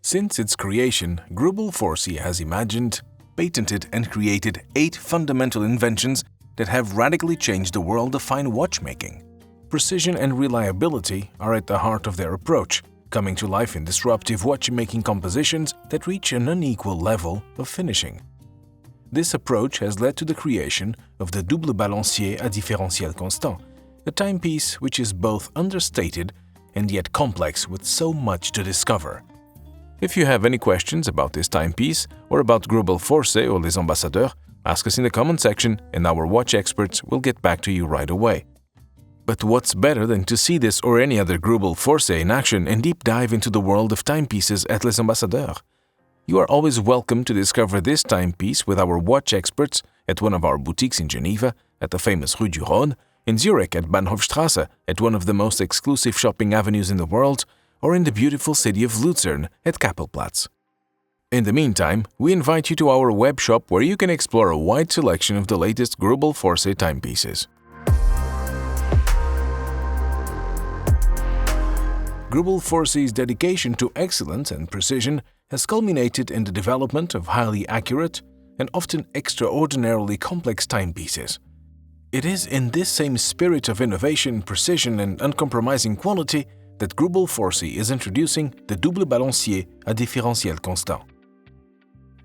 Since its creation, Greubel Forsey has imagined, patented and created 8 fundamental inventions that have radically changed the world of fine watchmaking. Precision and reliability are at the heart of their approach, coming to life in disruptive watchmaking compositions that reach an unequal level of finishing. This approach has led to the creation of the Double Balancier à Différentiel Constant, a timepiece which is both understated and yet complex with so much to discover. If you have any questions about this timepiece or about Greubel Forsey or Les Ambassadeurs, ask us in the comment section and our watch experts will get back to you right away. But what's better than to see this or any other Greubel Forsey in action and deep dive into the world of timepieces at Les Ambassadeurs? You are always welcome to discover this timepiece with our watch experts at one of our boutiques in Geneva, at the famous Rue du Rhône, in Zurich at Bahnhofstrasse, at one of the most exclusive shopping avenues in the world, or in the beautiful city of Luzern at Kapellplatz. In the meantime, we invite you to our web shop where you can explore a wide selection of the latest Greubel Forsey timepieces. Greubel Forsey's dedication to excellence and precision has culminated in the development of highly accurate and often extraordinarily complex timepieces. It is in this same spirit of innovation, precision and uncompromising quality that Greubel Forsey is introducing the Double Balancier à Différentiel Constant.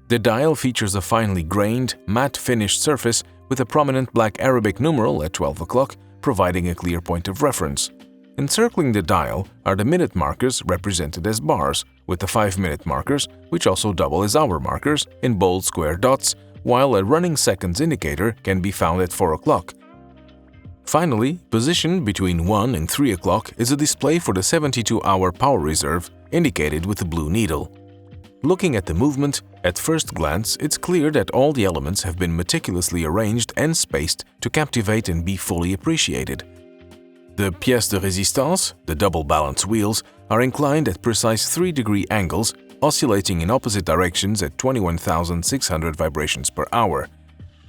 The dial features a finely grained, matte finished surface with a prominent black Arabic numeral at 12 o'clock, providing a clear point of reference. Encircling the dial are the minute markers represented as bars, with the 5-minute markers, which also double as hour markers, in bold square dots, while a running seconds indicator can be found at 4 o'clock. Finally, positioned between 1 and 3 o'clock is a display for the 72-hour power reserve, indicated with a blue needle. Looking at the movement, at first glance it's clear that all the elements have been meticulously arranged and spaced to captivate and be fully appreciated. The pièces de résistance, the double balance wheels, are inclined at precise 3-degree angles, oscillating in opposite directions at 21,600 vibrations per hour.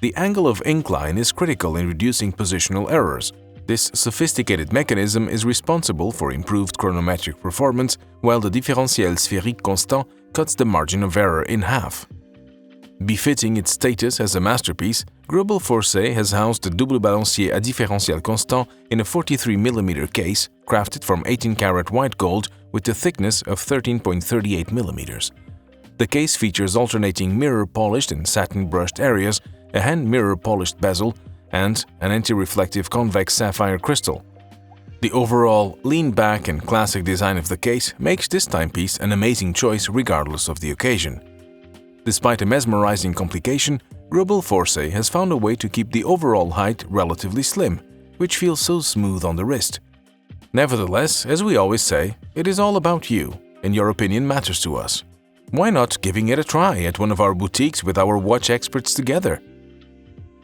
The angle of incline is critical in reducing positional errors. This sophisticated mechanism is responsible for improved chronometric performance, while the Différentiel Constant cuts the margin of error in half. Befitting its status as a masterpiece, Greubel Forsey has housed the Double Balancier à Différentiel Constant in a 43mm case, crafted from 18-karat white gold with a thickness of 13.38mm. The case features alternating mirror-polished and satin-brushed areas, a hand mirror-polished bezel, and an anti-reflective convex sapphire crystal. The overall lean-back and classic design of the case makes this timepiece an amazing choice regardless of the occasion. Despite a mesmerizing complication, Greubel Forsey has found a way to keep the overall height relatively slim, which feels so smooth on the wrist. Nevertheless, as we always say, it is all about you, and your opinion matters to us. Why not giving it a try at one of our boutiques with our watch experts together?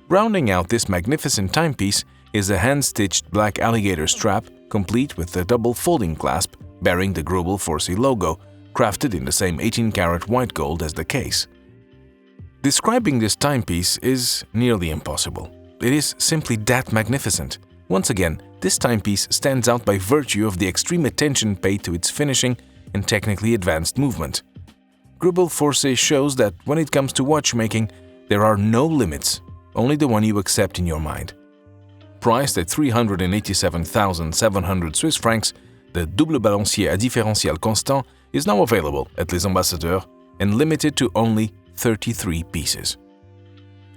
Rounding out this magnificent timepiece is a hand-stitched black alligator strap, complete with a double folding clasp bearing the Greubel Forsey logo, crafted in the same 18-karat white gold as the case. Describing this timepiece is nearly impossible. It is simply that magnificent. Once again, this timepiece stands out by virtue of the extreme attention paid to its finishing and technically advanced movement. Greubel Forsey shows that when it comes to watchmaking, there are no limits, only the one you accept in your mind. Priced at 387,700 Swiss francs, the Double Balancier à Différentiel Constant is now available at Les Ambassadeurs and limited to only 33 pieces.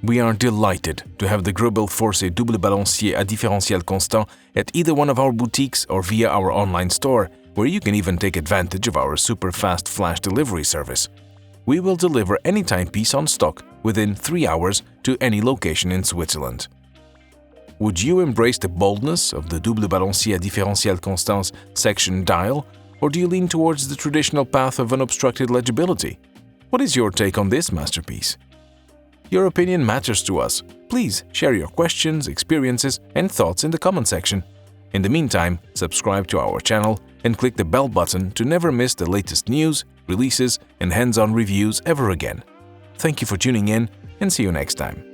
We are delighted to have the Greubel Forsey Double Balancier à Différentiel Constant at either one of our boutiques or via our online store, where you can even take advantage of our super fast flash delivery service. We will deliver any timepiece on stock within 3 hours to any location in Switzerland. Would you embrace the boldness of the Double Balancier à Différentiel Constant's section dial, or do you lean towards the traditional path of unobstructed legibility? What is your take on this masterpiece? Your opinion matters to us. Please share your questions, experiences, and thoughts in the comment section. In the meantime, subscribe to our channel and click the bell button to never miss the latest news, releases, and hands-on reviews ever again. Thank you for tuning in, and see you next time.